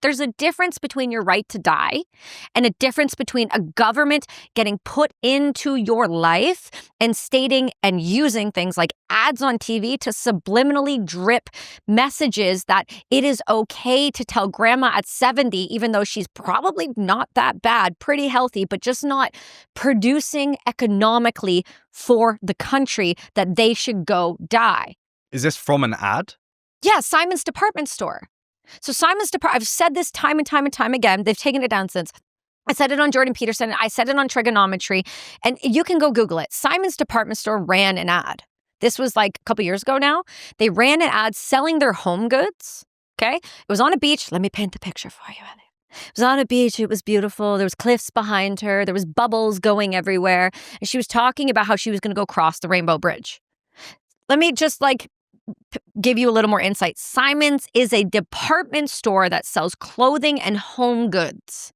There's a difference between your right to die and a difference between a government getting put into your life and stating and using things like ads on TV to subliminally drip messages that it is okay to tell grandma at 70, even though she's probably not that bad, pretty healthy, but just not producing economically for the country, that they should go die. Is this from an ad? Yeah, Simon's department store. So Simon's I've said this time and time and time again. They've taken it down since. I said it on Jordan Peterson. I said it on Trigonometry. And you can go Google it. Simon's department store ran an ad. This was like a couple years ago now. They ran an ad selling their home goods. Okay? It was on a beach. Let me paint the picture for you, Ellie. It was on a beach. It was beautiful. There was cliffs behind her. There was bubbles going everywhere. And she was talking about how she was going to go cross the Rainbow Bridge. Let me just give you a little more insight. Simon's is a department store that sells clothing and home goods.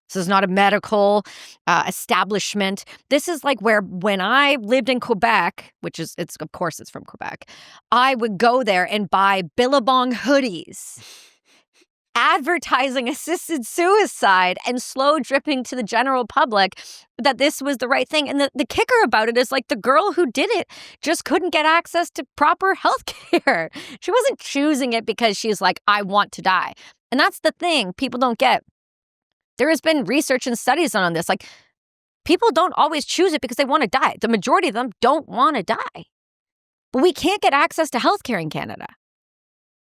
This is not a medical establishment. This is like where when I lived in Quebec, of course it's from Quebec, I would go there and buy Billabong hoodies, advertising assisted suicide and slow dripping to the general public that this was the right thing. And the kicker about it is like the girl who did it just couldn't get access to proper health care. She wasn't choosing it because she's like, I want to die. And that's the thing people don't get. There has been research and studies on this. Like, people don't always choose it because they want to die. The majority of them don't want to die. But we can't get access to healthcare in Canada.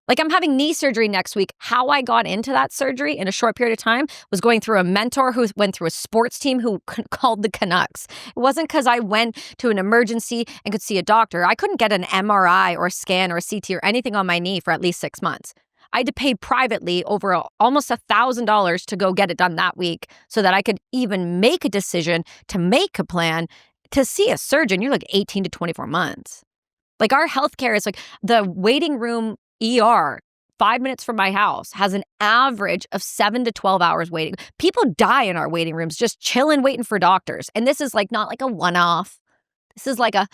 Like, I'm having knee surgery next week. How I got into that surgery in a short period of time was going through a mentor who went through a sports team who called the Canucks. It wasn't because I went to an emergency and could see a doctor. I couldn't get an MRI or a scan or a CT or anything on my knee for at least 6 months. I had to pay privately over almost $1,000 to go get it done that week so that I could even make a decision to make a plan to see a surgeon. You're like 18 to 24 months. Like, our healthcare is like the waiting room ER 5 minutes from my house has an average of 7 to 12 hours waiting. People die in our waiting rooms just chilling, waiting for doctors. And this is like not like a one-off. This is like a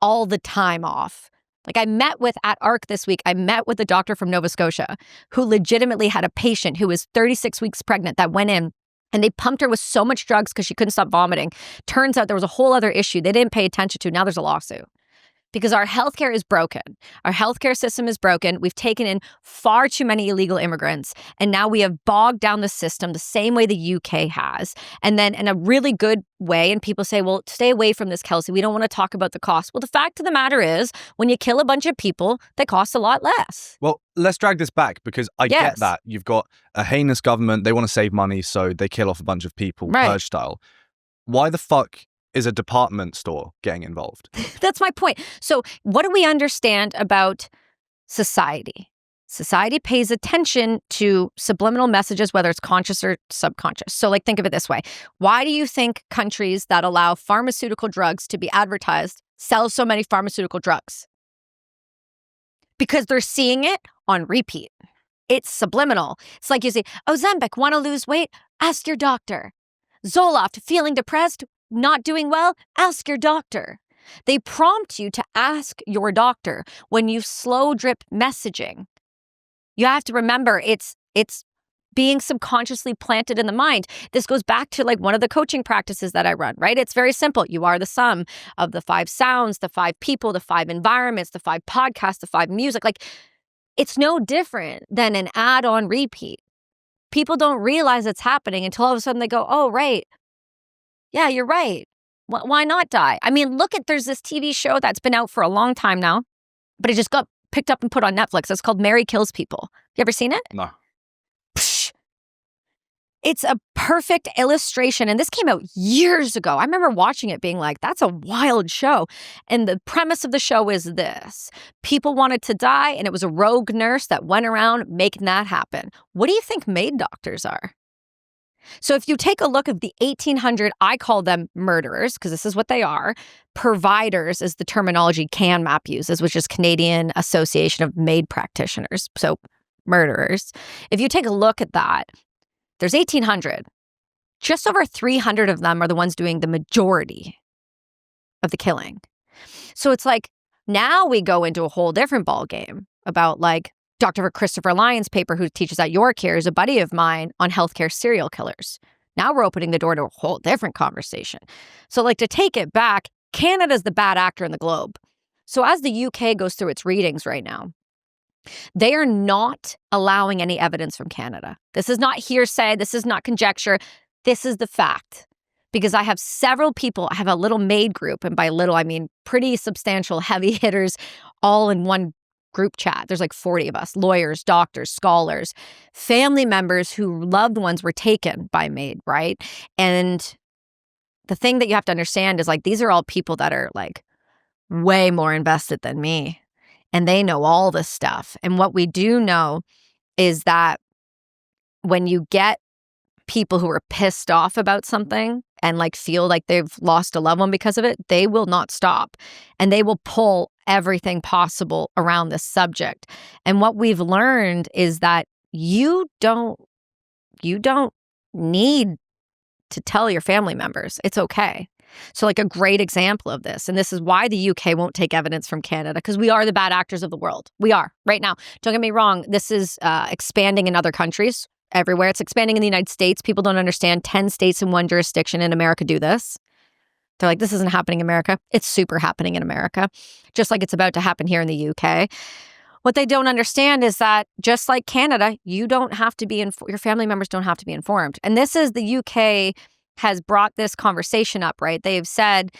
all the time off. Like, at ARC this week, I met with a doctor from Nova Scotia who legitimately had a patient who was 36 weeks pregnant that went in and they pumped her with so much drugs because she couldn't stop vomiting. Turns out there was a whole other issue they didn't pay attention to. Now there's a lawsuit. Because our healthcare is broken. Our healthcare system is broken. We've taken in far too many illegal immigrants. And now we have bogged down the system the same way the UK has. And then in a really good way, and people say, well, stay away from this, Kelsi. We don't want to talk about the cost. Well, the fact of the matter is, when you kill a bunch of people, they cost a lot less. Well, let's drag this back because I get that. You've got a heinous government. They want to save money, so they kill off a bunch of people, purge style. Why the fuck is a department store getting involved? That's my point. So what do we understand about society? Society pays attention to subliminal messages, whether it's conscious or subconscious. So think of it this way. Why do you think countries that allow pharmaceutical drugs to be advertised sell so many pharmaceutical drugs? Because they're seeing it on repeat. It's subliminal. It's like you say, Ozempic, want to lose weight? Ask your doctor. Zoloft, feeling depressed? Not doing well? Ask your doctor. They prompt you to ask your doctor when you slow drip messaging. You have to remember it's being subconsciously planted in the mind. This goes back to one of the coaching practices that I run, right? It's very simple. You are the sum of the 5 sounds, the 5 people, the 5 environments, the 5 podcasts, the 5 music. It's no different than an ad on repeat. People don't realize it's happening until all of a sudden they go, oh, right. Yeah, you're right. Why not die? I mean, there's this TV show that's been out for a long time now, but it just got picked up and put on Netflix. It's called Mary Kills People. You ever seen it? No. Psh. It's a perfect illustration. And this came out years ago. I remember watching it being like, that's a wild show. And the premise of the show is this. People wanted to die, and it was a rogue nurse that went around making that happen. What do you think maid doctors are? So if you take a look at the 1,800, I call them murderers, because this is what they are. Providers is the terminology CanMap uses, which is Canadian Association of Maid Practitioners. So murderers. If you take a look at that, there's 1,800. Just over 300 of them are the ones doing the majority of the killing. So it's now we go into a whole different ballgame about Dr. Christopher Lyon's paper, who teaches at York here, is a buddy of mine on healthcare serial killers. Now we're opening the door to a whole different conversation. So to take it back, Canada's the bad actor in the globe. So as the UK goes through its readings right now, they are not allowing any evidence from Canada. This is not hearsay. This is not conjecture. This is the fact. Because I have several people, I have a little MAID group, and by little, I mean pretty substantial heavy hitters all in one group chat. There's 40 of us, lawyers, doctors, scholars, family members whose loved ones were taken by MAID, right? And the thing that you have to understand is these are all people that are way more invested than me. And they know all this stuff. And what we do know is that when you get people who are pissed off about something and feel like they've lost a loved one because of it, they will not stop. And they will pull everything possible around this subject. And what we've learned is that you don't need to tell your family members. It's okay. So a great example of this, and this is why the UK won't take evidence from Canada, because we are the bad actors of the world. We are right now. Don't get me wrong. This is expanding in other countries everywhere. It's expanding in the United States. People don't understand 10 states in one jurisdiction in America do this. They're like, this isn't happening in America. It's super happening in America, just like it's about to happen here in the UK. What they don't understand is that just like Canada, you don't have to be your family members don't have to be informed. And this is the UK has brought this conversation up, right? They've said,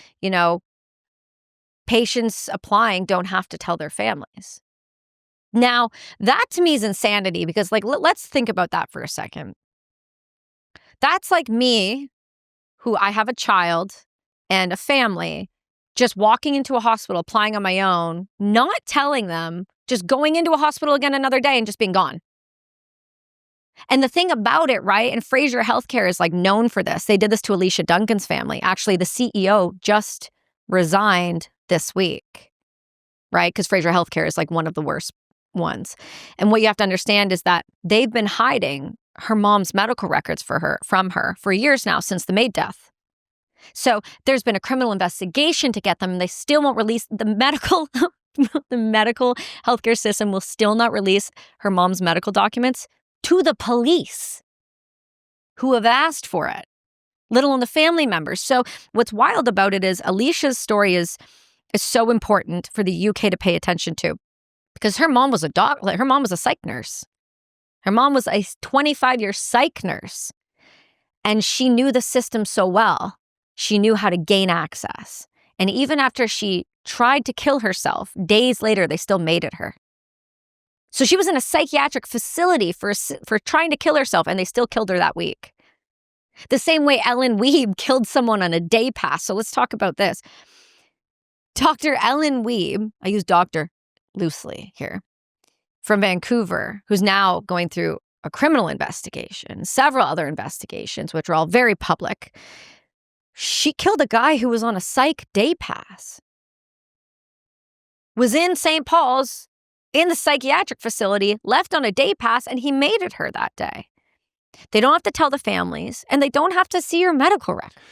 patients applying don't have to tell their families. Now, that to me is insanity because let's think about that for a second. That's like me, who I have a child and a family, just walking into a hospital, applying on my own, not telling them, just going into a hospital again another day and just being gone. And the thing about it, right, and Fraser Healthcare is known for this. They did this to Alicia Duncan's family. Actually, the CEO just resigned this week, right? Because Fraser Healthcare is one of the worst ones. And what you have to understand is that they've been hiding her mom's medical records from her for years now, since the MAID death. So there's been a criminal investigation to get them, and they still won't release the medical healthcare system will still not release her mom's medical documents to the police who have asked for it, let alone the family members. So what's wild about it is Alicia's story is so important for the UK to pay attention to, because her mom was her mom was a psych nurse. Her mom was a 25-year psych nurse, and she knew the system so well. She knew how to gain access. And even after she tried to kill herself, days later, they still mated her. So she was in a psychiatric facility for trying to kill herself, and they still killed her that week. The same way Ellen Wiebe killed someone on a day pass. So let's talk about this. Dr. Ellen Wiebe, I use doctor loosely here, from Vancouver, who's now going through a criminal investigation, several other investigations, which are all very public. She killed a guy who was on a psych day pass, was in St. Paul's, in the psychiatric facility, left on a day pass, and he mated her that day. They don't have to tell the families, and they don't have to see your medical record.